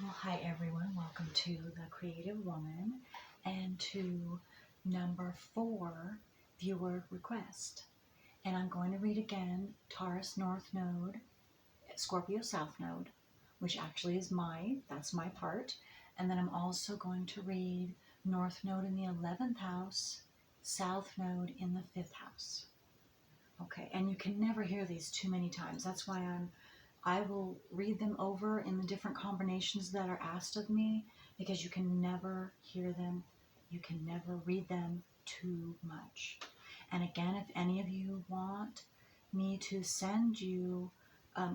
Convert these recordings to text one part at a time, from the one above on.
Well, hi everyone. Welcome to The Creative Woman and to number 4, viewer request. And I'm going to read again Taurus North Node, Scorpio South Node, which actually is that's my part. And then I'm also going to read North Node in the 11th house, South Node in the 5th house. Okay, and you can never hear these too many times. That's why I will read them over in the different combinations that are asked of me, because you can never hear them. You can never read them too much. And again, if any of you want me to send you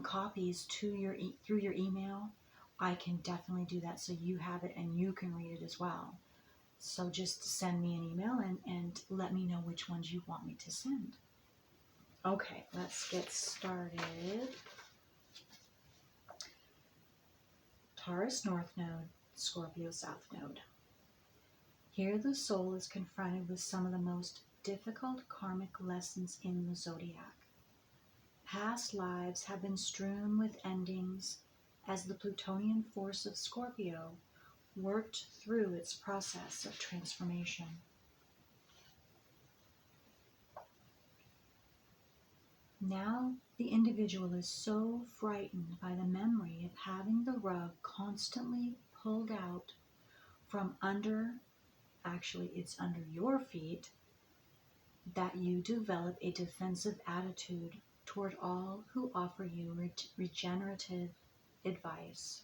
copies to through your email, I can definitely do that, so you have it and you can read it as well. So just send me an email and let me know which ones you want me to send. Okay, let's get started. Taurus North Node, Scorpio South Node. Here the soul is confronted with some of the most difficult karmic lessons in the zodiac. Past lives have been strewn with endings as the Plutonian force of Scorpio worked through its process of transformation. Now the individual is so frightened by the memory of having the rug constantly pulled out from under, actually it's under your feet, that you develop a defensive attitude toward all who offer you regenerative advice.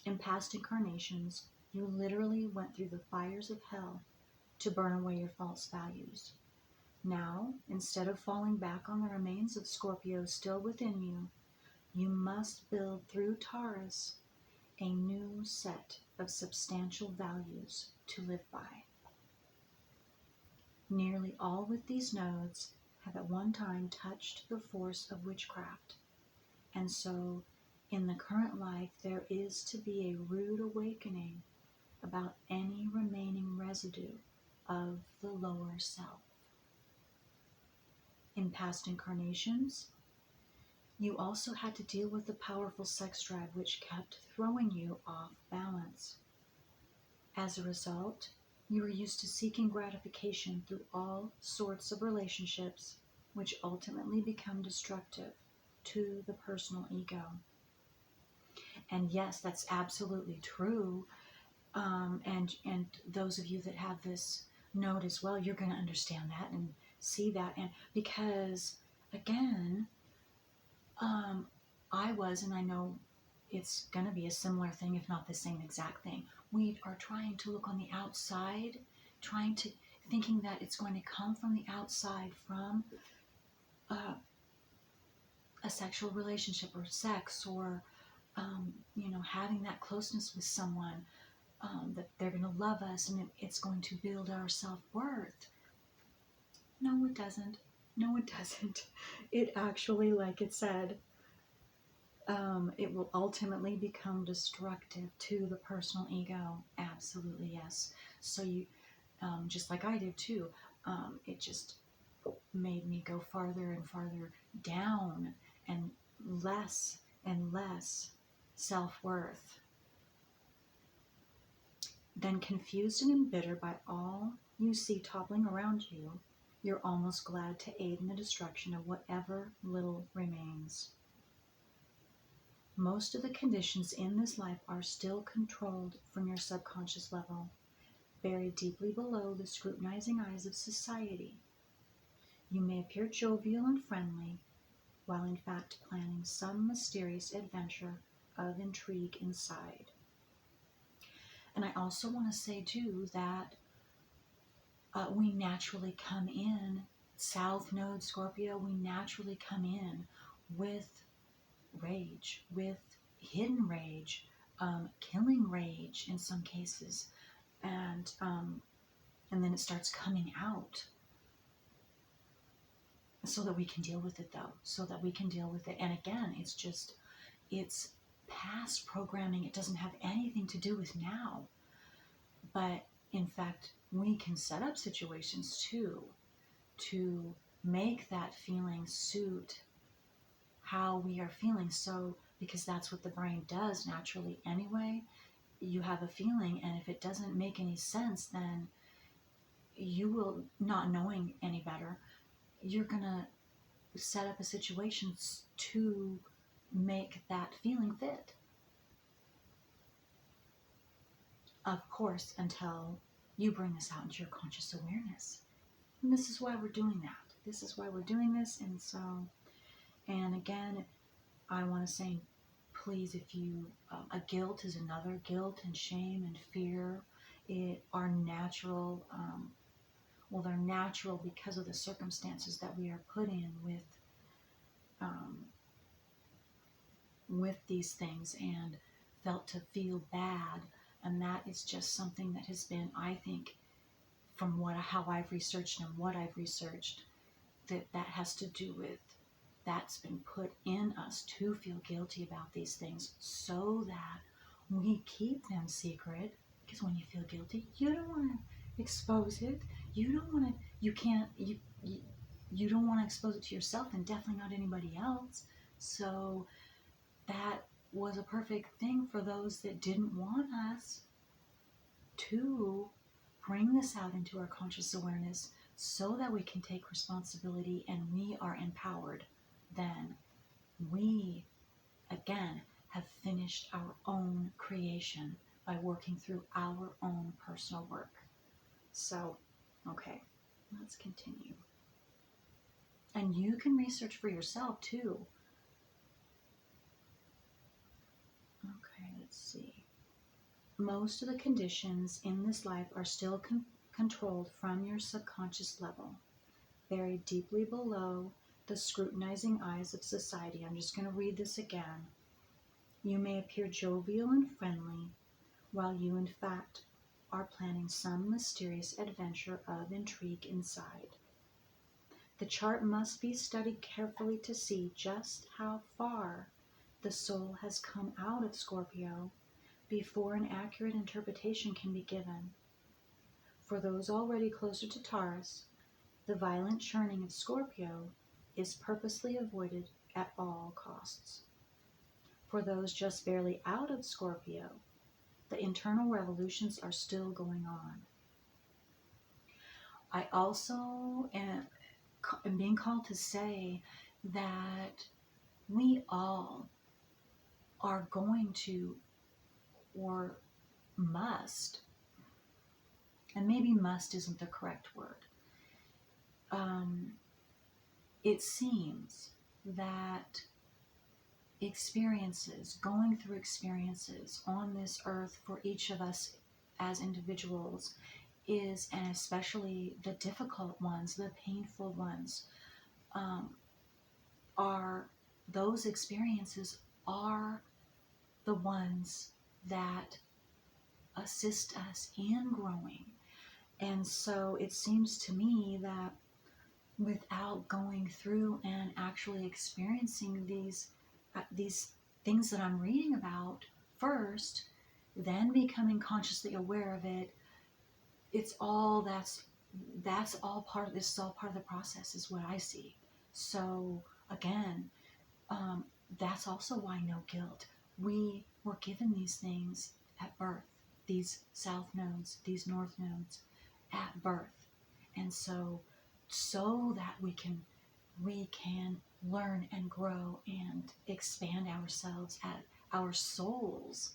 In past incarnations, you literally went through the fires of hell to burn away your false values. Now, instead of falling back on the remains of Scorpio still within you, you must build through Taurus a new set of substantial values to live by. Nearly all with these nodes have at one time touched the force of witchcraft, and so in the current life there is to be a rude awakening about any remaining residue of the lower self. In past incarnations, you also had to deal with the powerful sex drive which kept throwing you off balance. As a result, you were used to seeking gratification through all sorts of relationships, which ultimately become destructive to the personal ego. And yes, that's absolutely true. And those of you that have this node as well, you're going to understand that and see that. And because, again, I was, and I know it's going to be a similar thing, if not the same exact thing. We are trying to look on the outside, thinking that it's going to come from the outside, from a sexual relationship or sex, or having that closeness with someone, that they're going to love us and it's going to build our self-worth. No, it doesn't. No, it doesn't. It actually, like it said, it will ultimately become destructive to the personal ego. Absolutely, yes. So you, just like I did too, it just made me go farther and farther down and less self-worth. Then, confused and embittered by all you see toppling around you, you're almost glad to aid in the destruction of whatever little remains. Most of the conditions in this life are still controlled from your subconscious level, buried deeply below the scrutinizing eyes of society. You may appear jovial and friendly, while in fact planning some mysterious adventure of intrigue inside. And I also want to say too that we naturally come in, South Node Scorpio, we naturally come in with rage, with hidden rage, killing rage in some cases, and then it starts coming out, so that we can deal with it though, and again, it's past programming. It doesn't have anything to do with now, but in fact we can set up situations too to make that feeling suit how we are feeling. So, because that's what the brain does naturally anyway, you have a feeling, and if it doesn't make any sense, then you will, not knowing any better, you're gonna set up a situation to make that feeling fit. Of course, until you bring this out into your conscious awareness. And this is why we're doing that. This is why we're doing this. And so, and again, I want to say, please, if you, guilt is another, guilt and shame and fear, are natural. Well, they're natural because of the circumstances that we are put in with these things, and felt to feel bad. And that is just something that has been, I think, from how I've researched and what I've researched, that has to do with, that's been put in us to feel guilty about these things, so that we keep them secret. Because when you feel guilty, you don't want to expose it. You don't want to, you don't want to expose it to yourself, and definitely not anybody else. So that was a perfect thing for those that didn't want us to bring this out into our conscious awareness, so that we can take responsibility and we are empowered. Then we, again, have finished our own creation by working through our own personal work. So, okay, let's continue. And you can research for yourself too. Okay, let's see. Most of the conditions in this life are still controlled from your subconscious level, buried deeply below the scrutinizing eyes of society. I'm just going to read this again. You may appear jovial and friendly, while you in fact are planning some mysterious adventure of intrigue inside. The chart must be studied carefully to see just how far the soul has come out of Scorpio before an accurate interpretation can be given. For those already closer to Taurus, the violent churning of Scorpio is purposely avoided at all costs. For those just barely out of Scorpio, the internal revolutions are still going on. I also am being called to say that we all are going to, or must, and maybe must isn't the correct word. It seems that going through experiences on this earth for each of us as individuals is, and especially the difficult ones, the painful ones, those experiences are the ones that assist us in growing. And so it seems to me that without going through and actually experiencing these things that I'm reading about first, then becoming consciously aware of it, it's all that's all part of this. Is all part of the process, is what I see. So again, that's also why no guilt. We were given these things at birth, these south nodes, these north nodes at birth, and so that we can learn and grow and expand ourselves at our souls.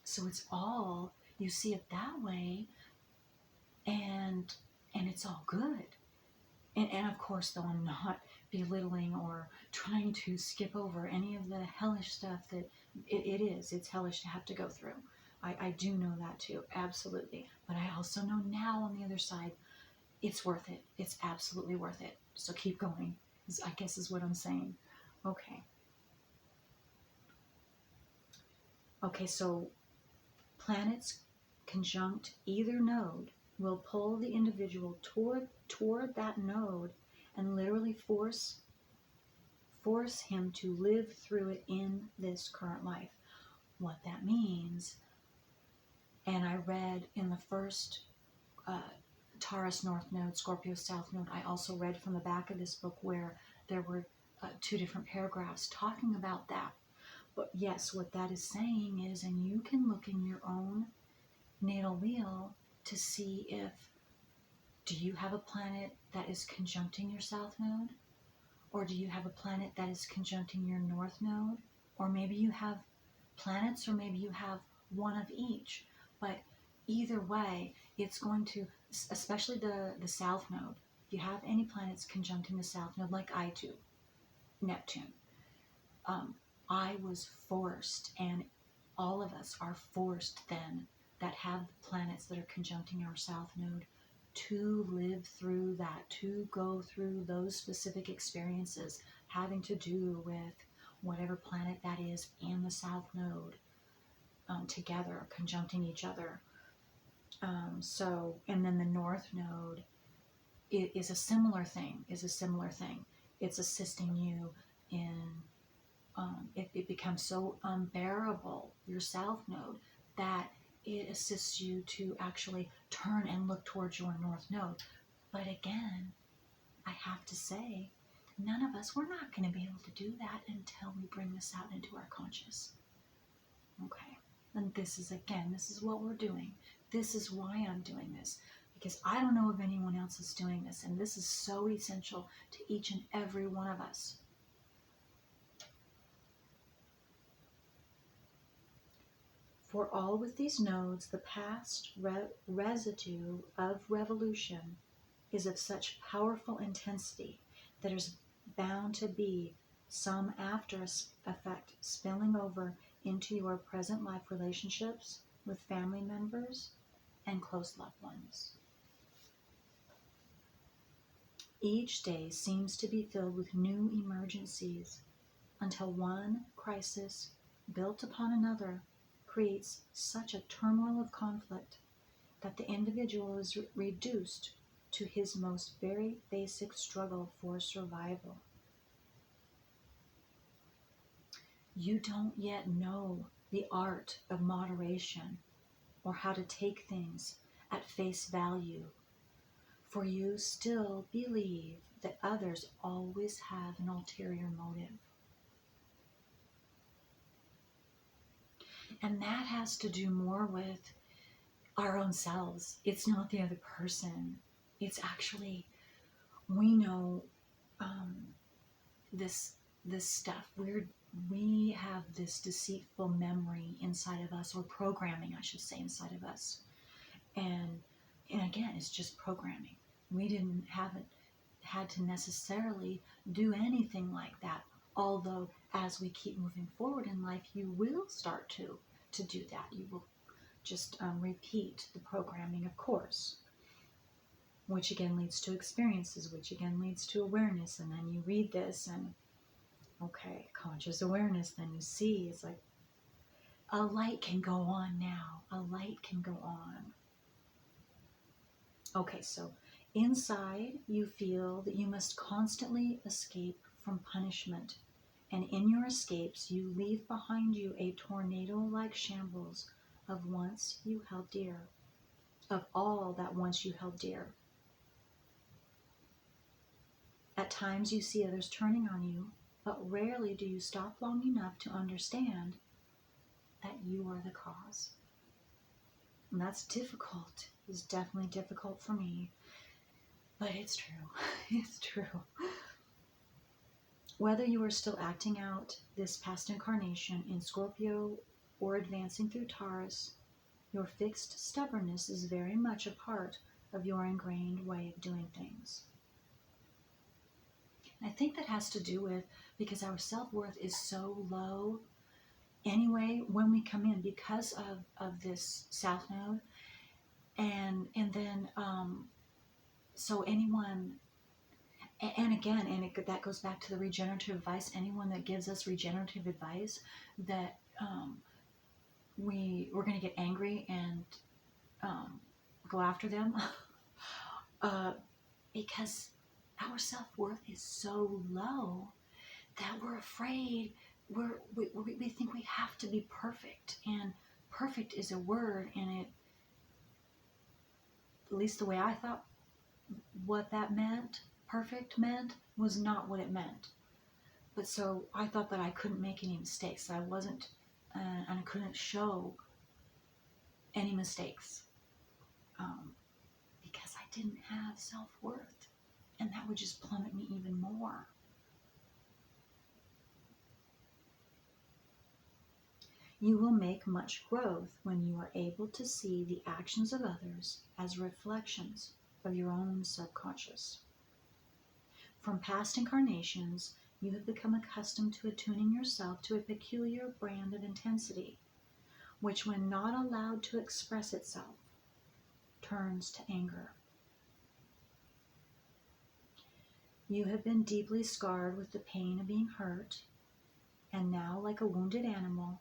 So it's all, you see it that way, and it's all good. And of course, though, I'm not belittling or trying to skip over any of the hellish stuff that it's hellish to have to go through. I do know that too, absolutely. But I also know now on the other side, it's worth it. It's absolutely worth it. So keep going, I guess is what I'm saying. Okay. Okay, so planets conjunct either node will pull the individual toward that node and literally force him to live through it in this current life. What that means, and I read in the first Taurus North Node, Scorpio South Node, I also read from the back of this book where there were two different paragraphs talking about that. But yes, what that is saying is, and you can look in your own natal wheel to see if, do you have a planet that is conjuncting your south node? Or do you have a planet that is conjuncting your north node? Or maybe you have planets, or maybe you have one of each. But either way, it's going to, especially the south node, if you have any planets conjuncting the south node, like I do, Neptune, I was forced, and all of us are forced then, that have planets that are conjuncting our south node, to live through that, to go through those specific experiences having to do with whatever planet that is and the south node together, conjuncting each other. And then the north node is a similar thing, It's assisting you in, it becomes so unbearable, your south node, that it assists you to actually turn and look towards your north node. But again, I have to say, none of us, we're not going to be able to do that until we bring this out into our conscious. Okay. And this is what we're doing. This is why I'm doing this. Because I don't know if anyone else is doing this. And this is so essential to each and every one of us. For all with these nodes, the past residue of revolution is of such powerful intensity that there's bound to be some after effect spilling over into your present life relationships with family members and close loved ones. Each day seems to be filled with new emergencies until one crisis built upon another creates such a turmoil of conflict that the individual is reduced to his most very basic struggle for survival. You don't yet know the art of moderation or how to take things at face value, for you still believe that others always have an ulterior motive. And that has to do more with our own selves. It's not the other person. It's actually, we know this stuff. We have this deceitful memory inside of us, or programming, I should say, inside of us. And again, it's just programming. We haven't had to necessarily do anything like that. Although, as we keep moving forward in life, you will start to do that. You will just repeat the programming, of course, which again leads to experiences, which again leads to awareness. And then you read this and, okay, conscious awareness, then you see, it's like a light can go on now. A light can go on. Okay, so inside you feel that you must constantly escape from punishment. And in your escapes, you leave behind you a tornado-like shambles of once you held dear, of all that once you held dear. At times you see others turning on you, but rarely do you stop long enough to understand that you are the cause. And that's difficult. It's definitely difficult for me, but it's true. It's true. Whether you are still acting out this past incarnation in Scorpio or advancing through Taurus, your fixed stubbornness is very much a part of your ingrained way of doing things. And I think that has to do with, because our self-worth is so low anyway when we come in, because of this South Node. And then, so anyone, and again, that goes back to the regenerative advice. Anyone that gives us regenerative advice, that we're going to get angry and go after them, because our self-worth is so low that we're afraid. We think we have to be perfect, and perfect is a word, and it, at least the way I thought what that meant, perfect meant, was not what it meant. But so I thought that I couldn't make any mistakes. I wasn't, and I couldn't show any mistakes because I didn't have self-worth. And that would just plummet me even more. You will make much growth when you are able to see the actions of others as reflections of your own subconscious. From past incarnations, you have become accustomed to attuning yourself to a peculiar brand of intensity, which, when not allowed to express itself, turns to anger. You have been deeply scarred with the pain of being hurt, and now, like a wounded animal,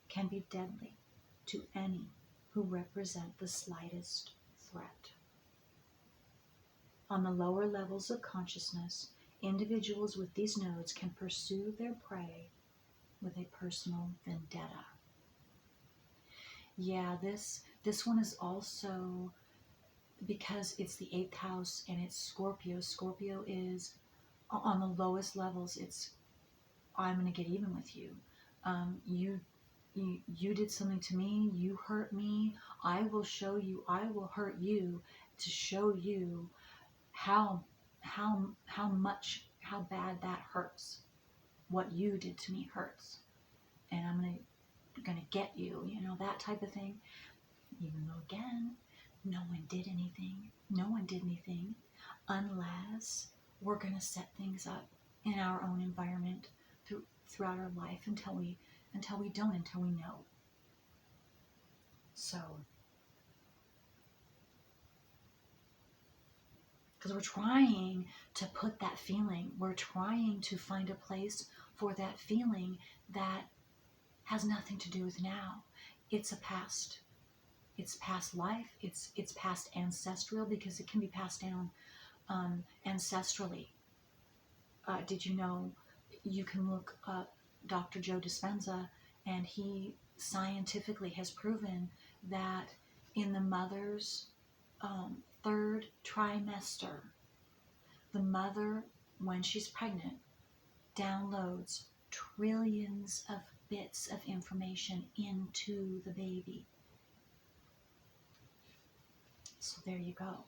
can be deadly to any who represent the slightest threat. On the lower levels of consciousness, individuals with these nodes can pursue their prey with a personal vendetta. Yeah, this one is also, because it's the 8th house and it's Scorpio. Scorpio is on the lowest levels. It's, I'm going to get even with you. You did something to me. You hurt me. I will show you. I will hurt you to show you how bad that hurts. What you did to me hurts, and I'm gonna get you. You know, that type of thing. Even though, again, no one did anything. No one did anything unless we're gonna set things up in our own environment throughout our life until we know. So, because we're trying to put that feeling, we're trying to find a place for that feeling that has nothing to do with now. It's a past. It's past life. It's past ancestral, because it can be passed down ancestrally. Did you know you can look up Dr. Joe Dispenza, and he scientifically has proven that in the mother's 3rd trimester, the mother, when she's pregnant, downloads trillions of bits of information into the baby. So there you go.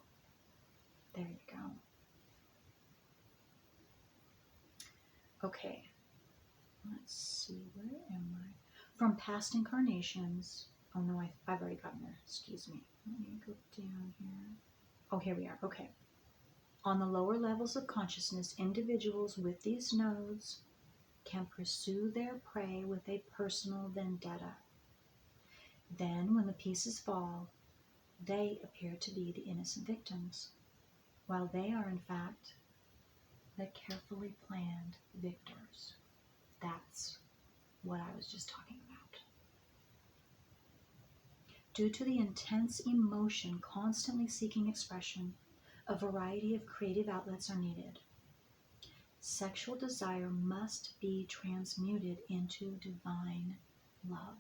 There you go. Okay. Let's see, where am I? From past incarnations. Oh no, I've already gotten there. Excuse me. Let me go down here. Oh, here we are. Okay. On the lower levels of consciousness, individuals with these nodes can pursue their prey with a personal vendetta. Then, when the pieces fall, they appear to be the innocent victims, while they are in fact the carefully planned victors. That's what I was just talking about. Due to the intense emotion constantly seeking expression, a variety of creative outlets are needed. Sexual desire must be transmuted into divine love.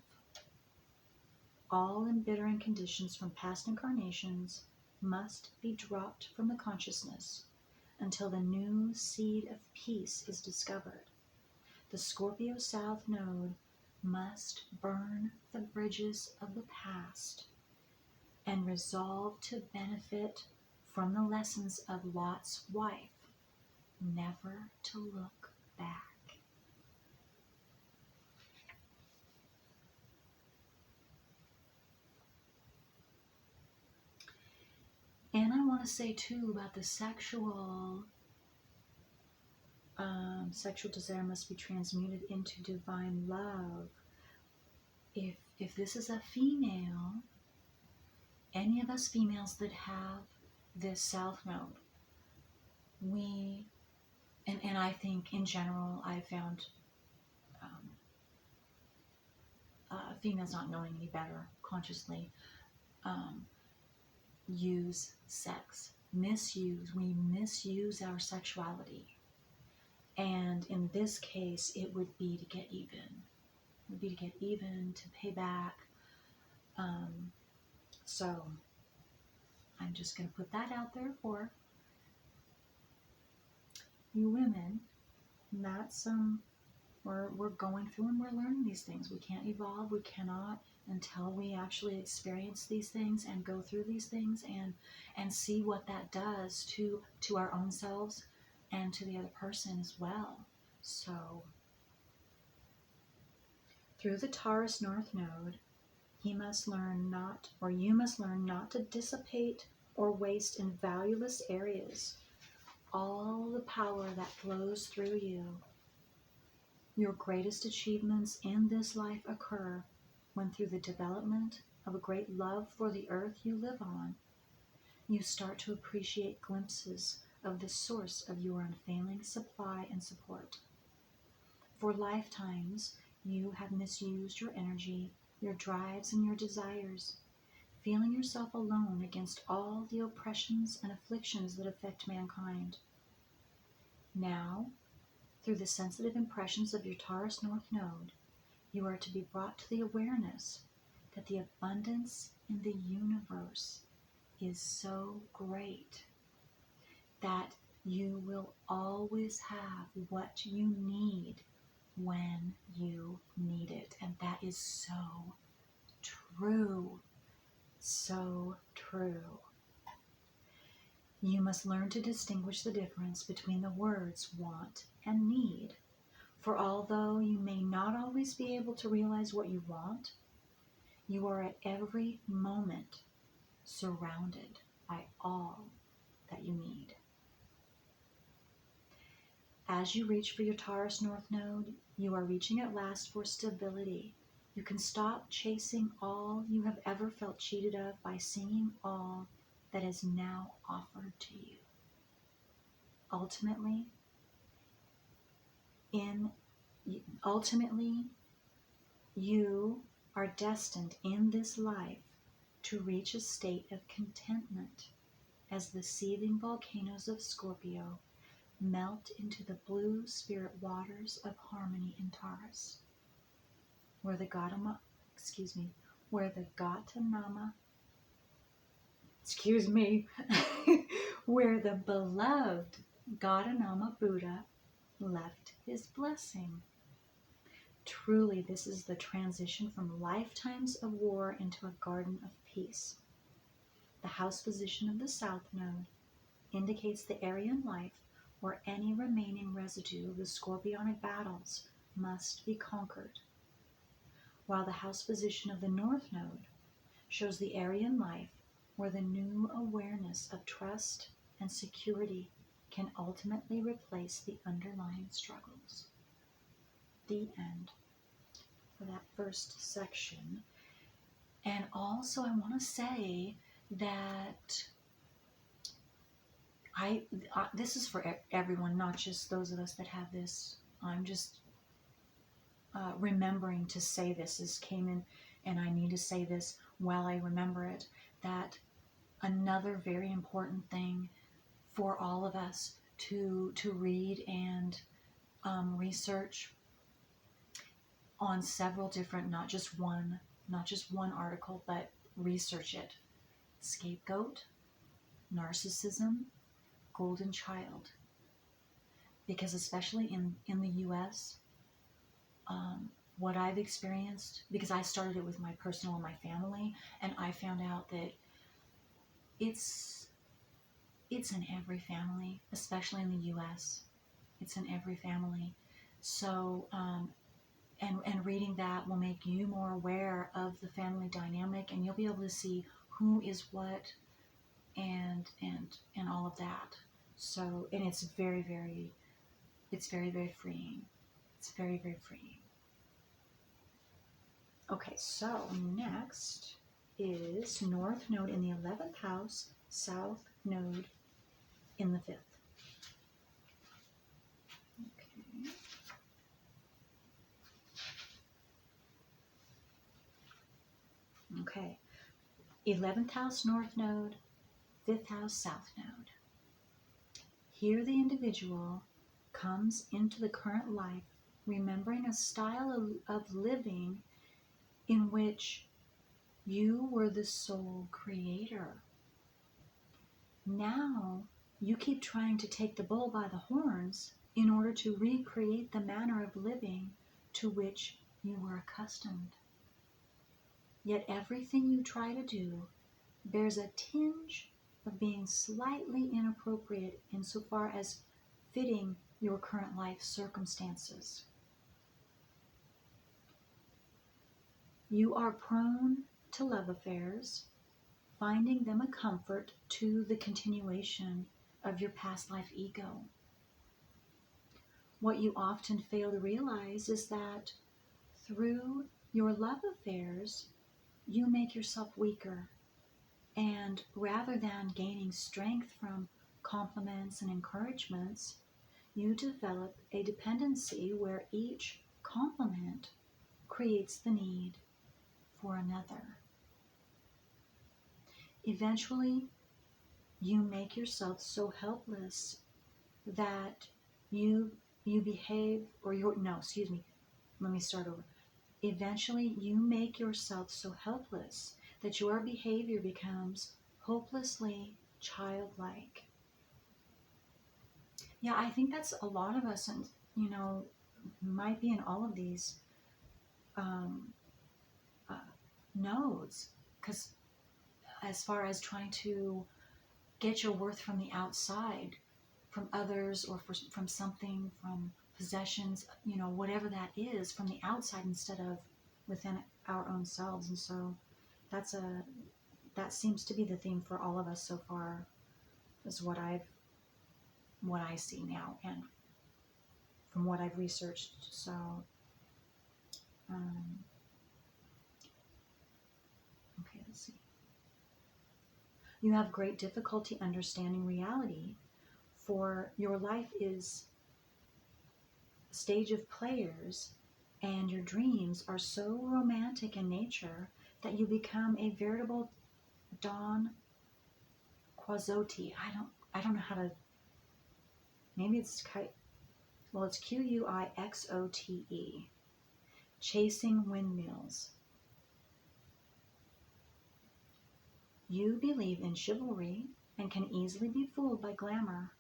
All embittering conditions from past incarnations must be dropped from the consciousness until the new seed of peace is discovered. The Scorpio South Node must burn the bridges of the past and resolve to benefit from the lessons of Lot's wife, never to look back. And I want to say too about the sexual desire must be transmuted into divine love. If this is a female, any of us females that have this South Node, and I think in general I found females not knowing any better consciously use sex, we misuse our sexuality. And in this case, it would be to get even. It would be to get even, to pay back. So I'm just going to put that out there for you women And that's we're going through and we're learning these things. We can't evolve, we cannot, until we actually experience these things and go through these things and see what that does to our own selves and to the other person as well. So through the Taurus North Node, you must learn not to dissipate or waste in valueless areas all the power that flows through you. Your greatest achievements in this life occur when, through the development of a great love for the earth you live on, you start to appreciate glimpses of the source of your unfailing supply and support. For lifetimes, you have misused your energy, your drives, and your desires, feeling yourself alone against all the oppressions and afflictions that affect mankind. Now, through the sensitive impressions of your Taurus North Node, you are to be brought to the awareness that the abundance in the universe is so great that you will always have what you need when you need it. And that is so true. So true. You must learn to distinguish the difference between the words want and need. For although you may not always be able to realize what you want, you are at every moment surrounded by all that you need. As you reach for your Taurus North Node, you are reaching at last for stability. You can stop chasing all you have ever felt cheated of by seeing all that is now offered to you. Ultimately, you are destined in this life to reach a state of contentment as the seething volcanoes of Scorpio melt into the blue spirit waters of harmony in Taurus, where the Gautama, where the beloved Gautama Buddha left his blessing. Truly, this is the transition from lifetimes of war into a garden of peace. The house position of the South Node indicates the area in life where any remaining residue of the scorpionic battles must be conquered, while the house position of the North Node shows the area in life where the new awareness of trust and security can ultimately replace the underlying struggles. The end for that first section. And also I want to say that this is for everyone, not just those of us that have this. I'm just remembering to say this as came in, and I need to say this while I remember it, that another very important thing for all of us to read and research on several different, not just one article, but research it. Scapegoat, narcissism, golden child. Because especially in the U.S., what I've experienced, because I started it with my personal and my family, and I found out that it's in every family, especially in the U.S. It's in every family. So, and reading that will make you more aware of the family dynamic, and you'll be able to see who is what, and all of that. So, and it's very, very freeing. It's very, very freeing. Okay, so next is North Node in the 11th house, South Node in the 5th. Okay. 11th house, North Node, 5th house, South Node. Here the individual comes into the current life remembering a style of living in which you were the sole creator. Now you keep trying to take the bull by the horns in order to recreate the manner of living to which you were accustomed. Yet everything you try to do bears a tinge of being slightly inappropriate insofar as fitting your current life circumstances. You are prone to love affairs, finding them a comfort to the continuation of your past life ego. What you often fail to realize is that through your love affairs, you make yourself weaker, and rather than gaining strength from compliments and encouragements, you develop a dependency where each compliment creates the need for another. Eventually, you make yourself so helpless that you behave, let me start over. Eventually, you make yourself so helpless that your behavior becomes hopelessly childlike. Yeah, I think that's a lot of us, and might be in all of these nodes, because as far as trying to get your worth from the outside, from others, or from something, from possessions, whatever that is, from the outside instead of within our own selves. And so that seems to be the theme for all of us so far, is what I see now, and from what I've researched. So okay, let's see. You have great difficulty understanding reality, for your life is a stage of players, and your dreams are so romantic in nature that you become a veritable Don Quixote. I don't know how to, maybe it's Quixote, chasing windmills. You believe in chivalry and can easily be fooled by glamour,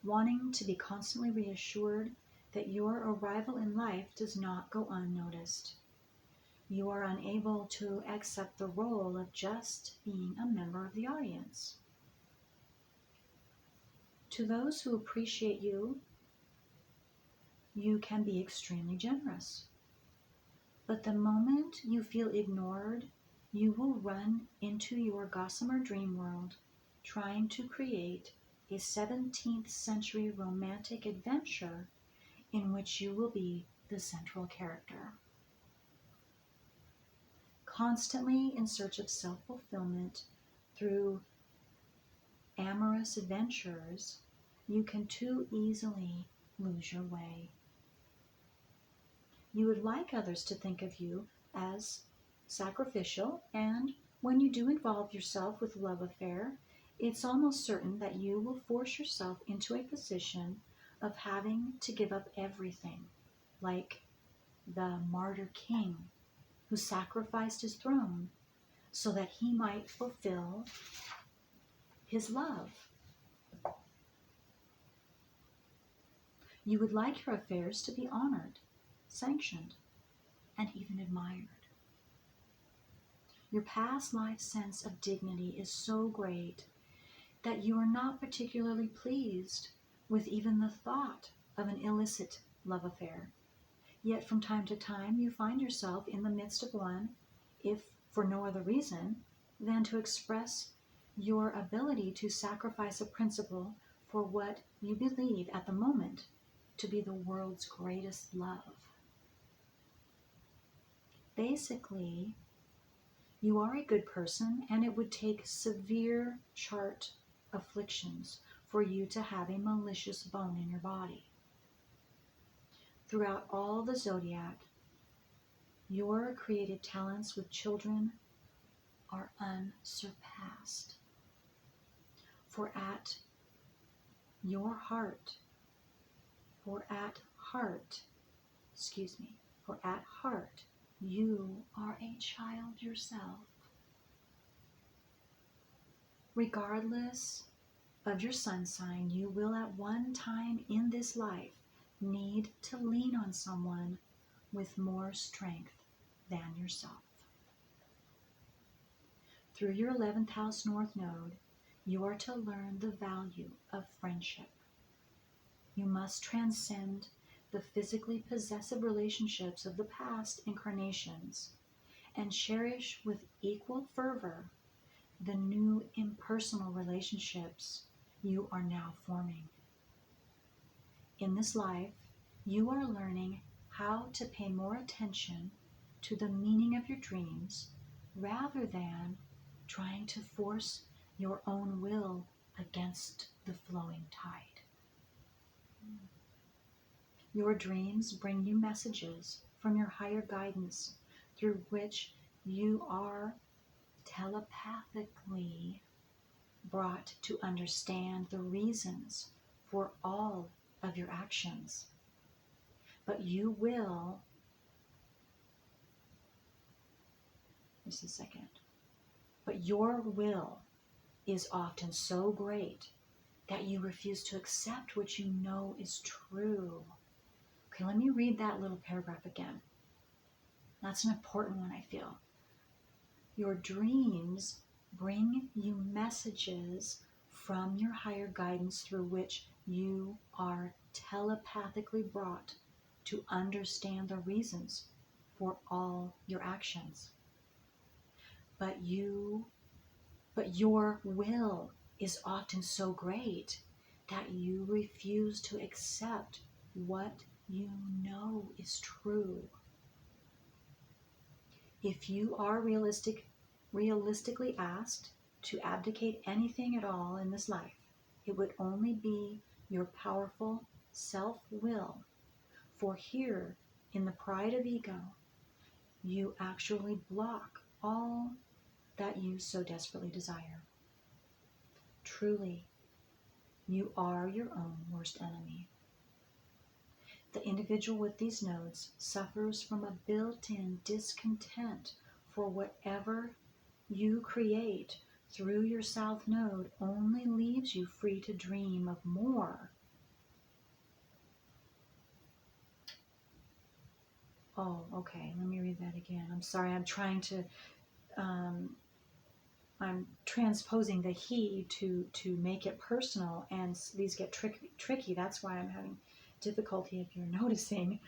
wanting to be constantly reassured that your arrival in life does not go unnoticed. You are unable to accept the role of just being a member of the audience. To those who appreciate you, you can be extremely generous. But the moment you feel ignored, you will run into your gossamer dream world, trying to create a 17th century romantic adventure in which you will be the central character. Constantly in search of self-fulfillment through amorous adventures, you can too easily lose your way. You would like others to think of you as sacrificial, and when you do involve yourself with a love affair, it's almost certain that you will force yourself into a position of having to give up everything, like the martyr king who sacrificed his throne so that he might fulfill his love. You would like your affairs to be honored, sanctioned, and even admired. Your past life sense of dignity is so great that you are not particularly pleased with even the thought of an illicit love affair. Yet from time to time you find yourself in the midst of one, if for no other reason than to express your ability to sacrifice a principle for what you believe at the moment to be the world's greatest love. Basically, you are a good person, and it would take severe chart afflictions for you to have a malicious bone in your body. Throughout all the zodiac, your creative talents with children are unsurpassed. For at heart, you are a child yourself. Regardless of your sun sign, you will at one time in this life need to lean on someone with more strength than yourself. Through your 11th house North Node, you are to learn the value of friendship. You must transcend the physically possessive relationships of the past incarnations and cherish with equal fervor the new impersonal relationships you are now forming. In this life, you are learning how to pay more attention to the meaning of your dreams rather than trying to force your own will against the flowing tide. Your dreams bring you messages from your higher guidance through which you are telepathically brought to understand the reasons for all of your actions. But you will, just a second, but your will is often so great that you refuse to accept what you know is true. Okay, let me read that little paragraph again. That's an important one, I feel. Your dreams bring you messages from your higher guidance through which you are telepathically brought to understand the reasons for all your actions. But your will is often so great that you refuse to accept what you know is true. If you are realistically asked to abdicate anything at all in this life, it would only be your powerful self-will. For here, in the pride of ego, you actually block all that you so desperately desire. Truly, you are your own worst enemy. The individual with these nodes suffers from a built-in discontent for whatever you create through your South Node only leaves you free to dream of more. Oh, okay, let me read that again. I'm sorry, I'm trying to, I'm transposing the he to make it personal, and these get tricky. That's why I'm having difficulty, if you're noticing.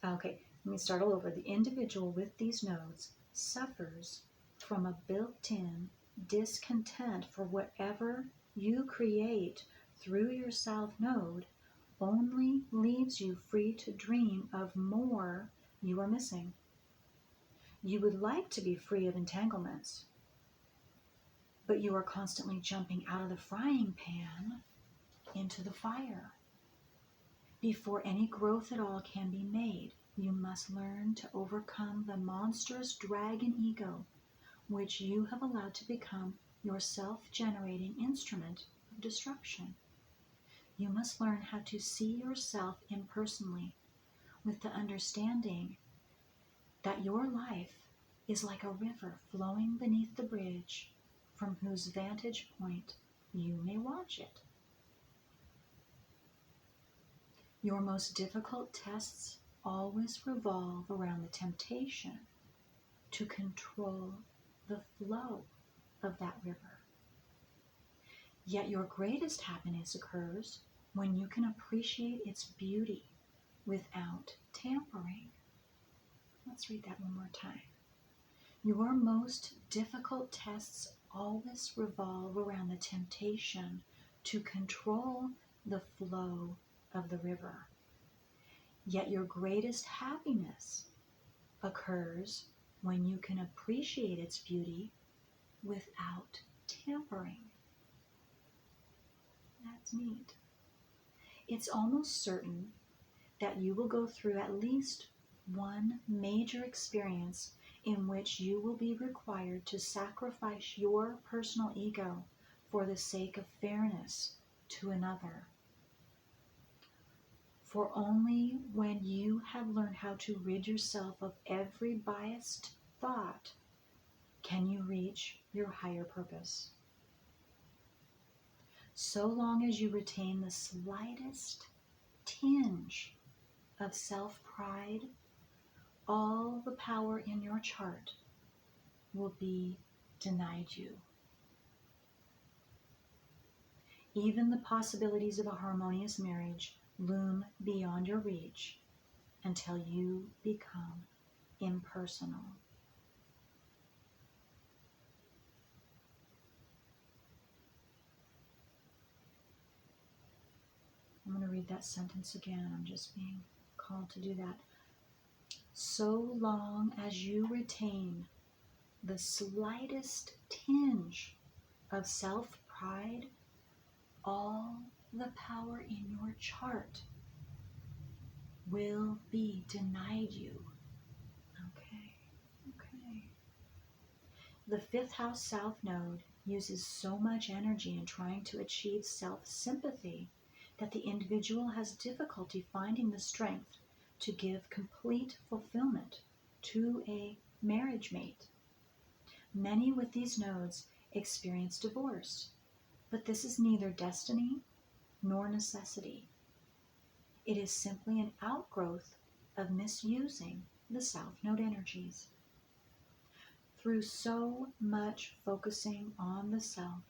Okay, let me start all over. The individual with these nodes suffers from a built-in discontent for whatever you create through your South Node only leaves you free to dream of more you are missing. You would like to be free of entanglements, but you are constantly jumping out of the frying pan into the fire. Before any growth at all can be made, you must learn to overcome the monstrous dragon ego, which you have allowed to become your self-generating instrument of destruction. You must learn how to see yourself impersonally, with the understanding that your life is like a river flowing beneath the bridge, from whose vantage point you may watch it. Your most difficult tests always revolve around the temptation to control the flow of that river. Yet your greatest happiness occurs when you can appreciate its beauty without tampering. Let's read that one more time. Your most difficult tests always revolve around the temptation to control the flow of the river. Yet your greatest happiness occurs when you can appreciate its beauty without tampering. That's neat. It's almost certain that you will go through at least one major experience in which you will be required to sacrifice your personal ego for the sake of fairness to another. For only when you have learned how to rid yourself of every biased thought can you reach your higher purpose. So long as you retain the slightest tinge of self-pride, all the power in your chart will be denied you. Even the possibilities of a harmonious marriage loom beyond your reach until you become impersonal. I'm going to read that sentence again. I'm just being called to do that. So long as you retain the slightest tinge of self-pride, all the power in your chart will be denied you. Okay. The fifth house south node uses so much energy in trying to achieve self-sympathy that the individual has difficulty finding the strength to give complete fulfillment to a marriage mate. Many with these nodes experience divorce, but this is neither destiny nor necessity. It is simply an outgrowth of misusing the south node energies. Through so much focusing on the self,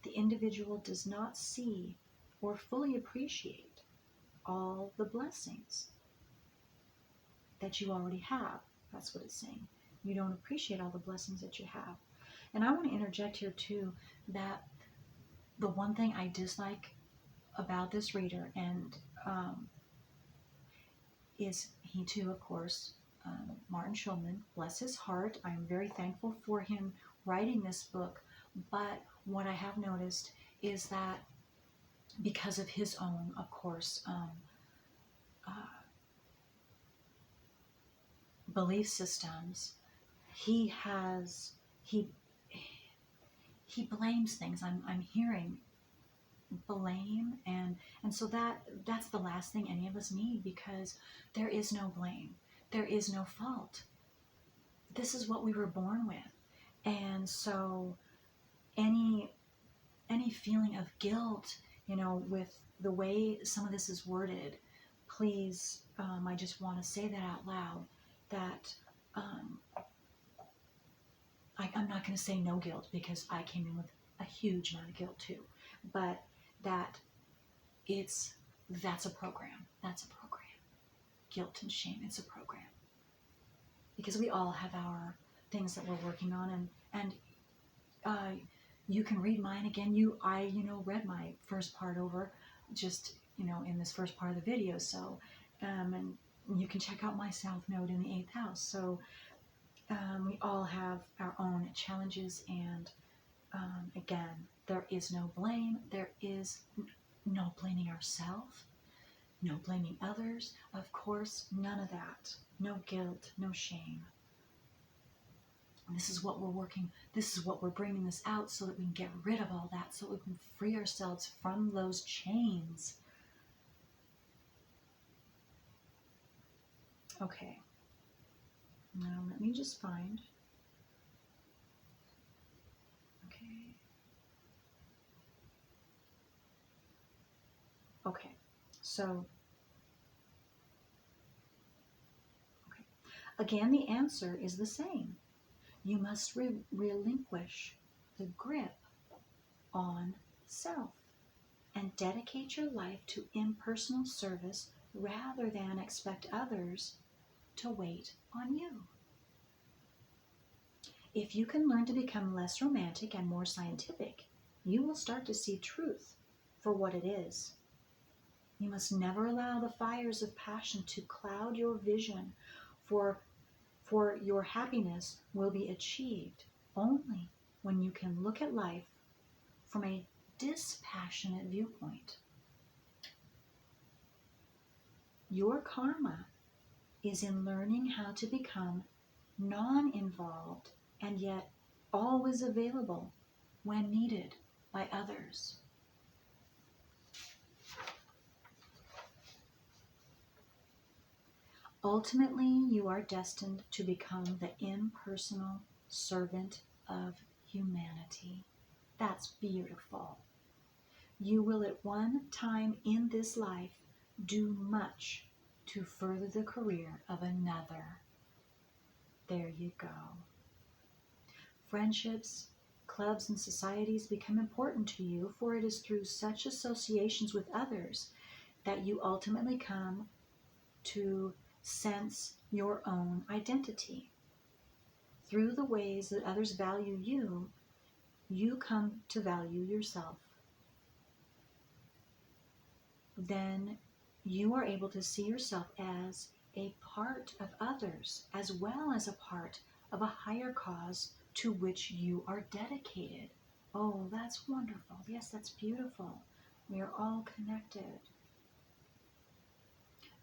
the individual does not see or fully appreciate all the blessings that you already have. That's what it's saying. You don't appreciate all the blessings that you have. And I want to interject here too that the one thing I dislike about this reader, and is he too, of course, Martin Schulman, bless his heart. I'm very thankful for him writing this book. But what I have noticed is that because of his own, of course, belief systems, he blames things. I'm hearing blame, and so that's the last thing any of us need, because there is no blame, there is no fault. This is what we were born with. And so any feeling of guilt, with the way some of this is worded, please, I just want to say that out loud, that I'm not going to say no guilt, because I came in with a huge amount of guilt too, but that's a program. That's a program. Guilt and shame, it's a program. Because we all have our things that we're working on, and you can read mine again. I read my first part over just, in this first part of the video. So, and you can check out my south node in the 8th house. So, we all have our own challenges, and again, there is no blame. There is no blaming ourselves, no blaming others. Of course, none of that. No guilt, no shame. This is what we're bringing this out, so that we can get rid of all that, so we can free ourselves from those chains. Okay. Now let me just find. Okay. So, again, the answer is the same. You must relinquish the grip on self and dedicate your life to impersonal service rather than expect others to wait on you. If you can learn to become less romantic and more scientific, you will start to see truth for what it is. You must never allow the fires of passion to cloud your vision, for your happiness will be achieved only when you can look at life from a dispassionate viewpoint. Your karma is in learning how to become non-involved and yet always available when needed by others. Ultimately, you are destined to become the impersonal servant of humanity. That's beautiful. you will at one time in this life do much to further the career of another. There you go. Friendships, clubs, and societies become important to you, for it is through such associations with others that you ultimately come to sense your own identity. Through the ways that others value you, you come to value yourself. Then you are able to see yourself as a part of others, as well as a part of a higher cause to which you are dedicated. Oh, that's wonderful. Yes, that's beautiful. We are all connected.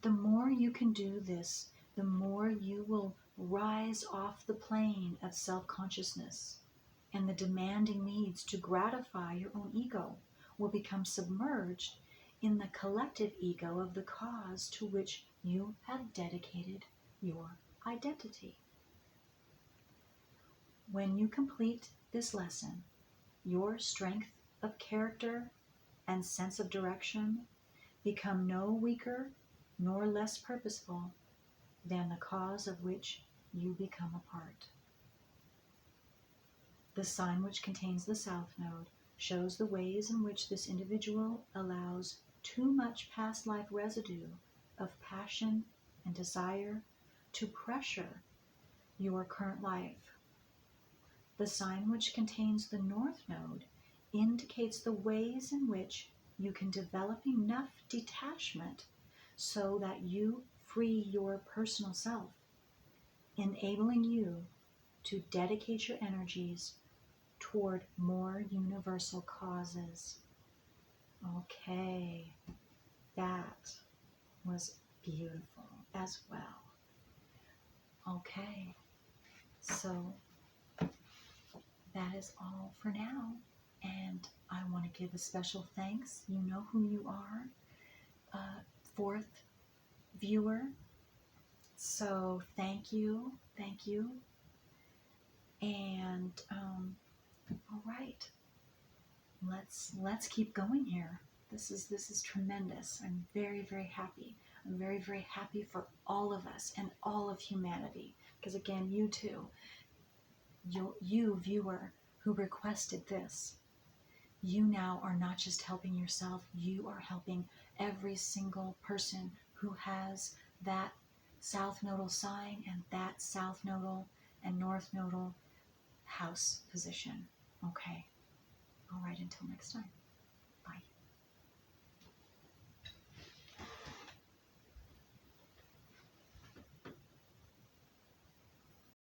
The more you can do this, the more you will rise off the plane of self-consciousness, and the demanding needs to gratify your own ego will become submerged in the collective ego of the cause to which you have dedicated your identity. When you complete this lesson, your strength of character and sense of direction become no weaker nor less purposeful than the cause of which you become a part. The sign which contains the South Node shows the ways in which this individual allows too much past life residue of passion and desire to pressure your current life. The sign which contains the North Node indicates the ways in which you can develop enough detachment so that you free your personal self, enabling you to dedicate your energies toward more universal causes. Okay, that was beautiful as well. Okay, so that is all for now, and I want to give a special thanks. You know who you are, fourth viewer. So thank you, and all right, let's keep going here. This is tremendous. I'm very, very happy. I'm very, very happy for all of us and all of humanity, because again, you too, you viewer who requested this, you now are not just helping yourself, you are helping every single person who has that South Nodal sign and that South Nodal and North Nodal house position. Okay. All right, until next time.